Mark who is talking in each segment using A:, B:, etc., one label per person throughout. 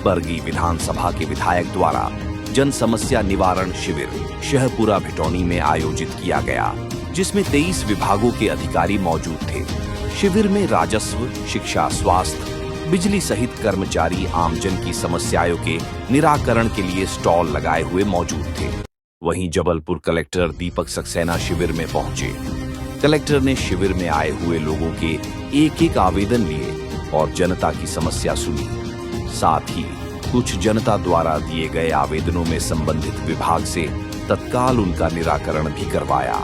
A: बरगी विधानसभा के विधायक द्वारा जन समस्या निवारण शिविर शहपुरा भिटौनी में आयोजित किया गया, जिसमें 23 विभागों के अधिकारी मौजूद थे। शिविर में राजस्व, शिक्षा, स्वास्थ्य, बिजली सहित कर्मचारी आमजन की समस्याओं के निराकरण के लिए स्टॉल लगाए हुए मौजूद थे। वहीं जबलपुर कलेक्टर दीपक सक्सेना शिविर में पहुंचे। कलेक्टर ने शिविर में आए हुए लोगों के एक-एक आवेदन लिए और जनता की समस्या सुनी। साथ ही कुछ जनता द्वारा दिए गए आवेदनों में संबंधित विभाग से तत्काल उनका निराकरण भी करवाया।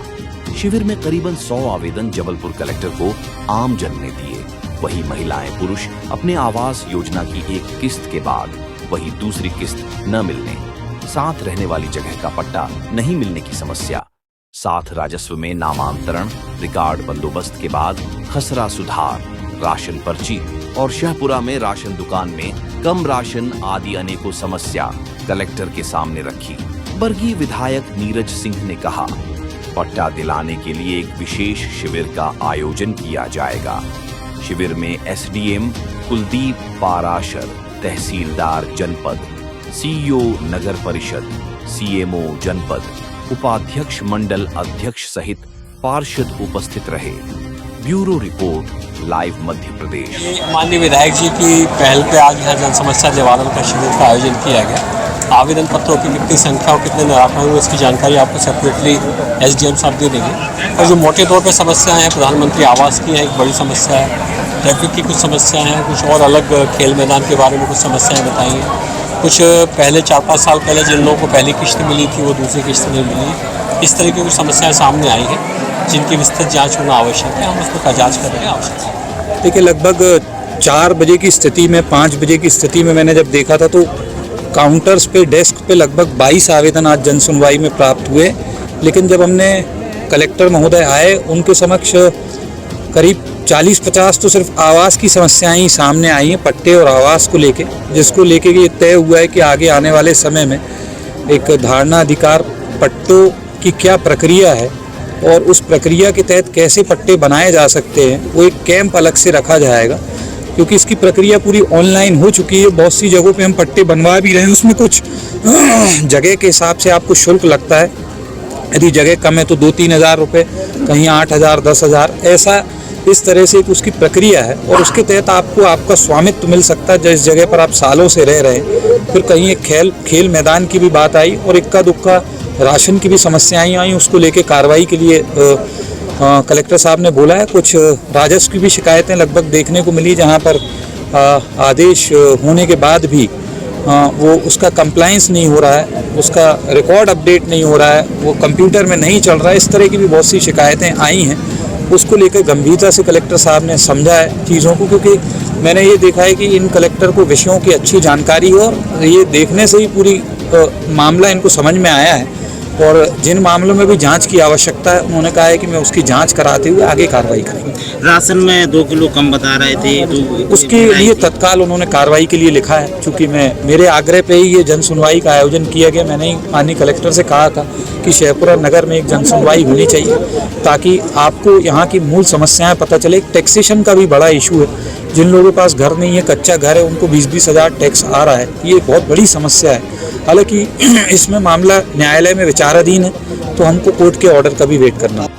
A: शिविर में करीबन 100 आवेदन जबलपुर कलेक्टर को आमजन ने दिए। वहीं महिलाएं पुरुष अपने आवास योजना की एक किस्त के बाद वही दूसरी किस्त न मिलने, साथ रहने वाली जगह का पट्टा नहीं मिलने की समस्या, साथ राजस्व में नामांतरण, रिकॉर्ड बंदोबस्त के बाद खसरा सुधार, राशन पर्ची और शहपुरा में राशन दुकान में कम राशन आदि अनेकों समस्या कलेक्टर के सामने रखी। बरगी विधायक नीरज सिंह ने कहा, पट्टा दिलाने के लिए एक विशेष शिविर का आयोजन किया जाएगा। शिविर में एसडीएम कुलदीप पाराशर, तहसीलदार जनपद, सीईओ नगर परिषद, सीएमओ जनपद, उपाध्यक्ष मंडल अध्यक्ष सहित पार्षद उपस्थित रहे। Bureau report, live Madhya Pradesh.
B: माननीय विधायक जी की पहल पे आज यहाँ जन समस्या निवारण का शिविर का आयोजन किया गया। आवेदन पत्रों की कितनी संख्या और कितने निराकरण हुए इसकी जानकारी आपको सेपरेटली एसडीएम साहब दे देंगे। और जो मोटे तौर पे समस्याएं हैं, प्रधानमंत्री आवास की है एक बड़ी समस्या है, ट्रैफिक की कुछ समस्याएं हैं, कुछ और अलग खेल मैदान के बारे में कुछ समस्याएं बताई हैं। कुछ पहले 4-5 साल पहले जिन लोगों को पहली किस्त मिली थी वो दूसरी किस्त नहीं मिली। इस तरह की कुछ समस्याएं सामने आई हैं जिनकी विस्तृत जाँच होना आवश्यक है। हम उसको जाँच करने आवश्यक है।
C: देखिए, लगभग 4 बजे की स्थिति में, 5 बजे की स्थिति में मैंने जब देखा था तो काउंटर्स पे, डेस्क पे लगभग 22 आवेदन आज जन सुनवाई में प्राप्त हुए। लेकिन जब हमने कलेक्टर महोदय आए, उनके समक्ष करीब 40-50 तो सिर्फ आवास की समस्याएं ही सामने आई हैं, पट्टे और आवास को लेके, जिसको लेके ये तय हुआ है कि आगे आने वाले समय में एक धारणा अधिकार पट्टों की क्या प्रक्रिया है और उस प्रक्रिया के तहत कैसे पट्टे बनाए जा सकते हैं, वो एक कैंप अलग से रखा जाएगा। क्योंकि इसकी प्रक्रिया पूरी ऑनलाइन हो चुकी है। बहुत सी जगहों पे हम पट्टे बनवा भी रहे हैं, उसमें कुछ जगह के हिसाब से आपको शुल्क लगता है। यदि जगह कम है तो 2-3 हज़ार रुपये, कहीं 8,000, 10,000, ऐसा इस तरह से एक उसकी प्रक्रिया है। और उसके तहत आपको आपका स्वामित्व मिल सकता है जिस जगह पर आप सालों से रह रहे हैं। फिर कहीं एक खेल मैदान की भी बात आई और इक्का दुक्का राशन की भी समस्याएं आई। उसको लेके कार्रवाई के लिए कलेक्टर साहब ने बोला है। कुछ राजस्व की भी शिकायतें लगभग देखने को मिली, जहां पर आदेश होने के बाद भी वो उसका कंप्लायंस नहीं हो रहा है, उसका रिकॉर्ड अपडेट नहीं हो रहा है, वो कंप्यूटर में नहीं चल रहा है। इस तरह की भी बहुत सी शिकायतें आई हैं। उसको लेकर गंभीरता से कलेक्टर साहब ने समझा है चीज़ों को, क्योंकि मैंने ये देखा है कि इन कलेक्टर को विषयों की अच्छी जानकारी हो और ये देखने से ही पूरी मामला इनको समझ में आया है। और जिन मामलों में भी जांच की आवश्यकता है, उन्होंने कहा है कि मैं उसकी जांच कराते हुए आगे कार्रवाई करेंगे।
D: राशन में 2 किलो कम बता रहे थे, तो
C: उसके लिए तत्काल उन्होंने कार्रवाई के लिए लिखा है। चूँकि मेरे आग्रह पे ही ये जन सुनवाई का आयोजन किया गया। मैंने ही माननीय कलेक्टर से कहा था कि शहपुरा नगर में एक जन सुनवाई होनी चाहिए ताकि आपको यहाँ की मूल समस्याएं पता चले। टैक्सेशन का भी बड़ा इशू है। जिन लोगों के पास घर नहीं है, कच्चा घर है, उनको 20-20 हज़ार टैक्स आ रहा है। ये बहुत बड़ी समस्या है। हालांकि इसमें मामला न्यायालय में विचाराधीन है, तो हमको कोर्ट के ऑर्डर का भी वेट करना है।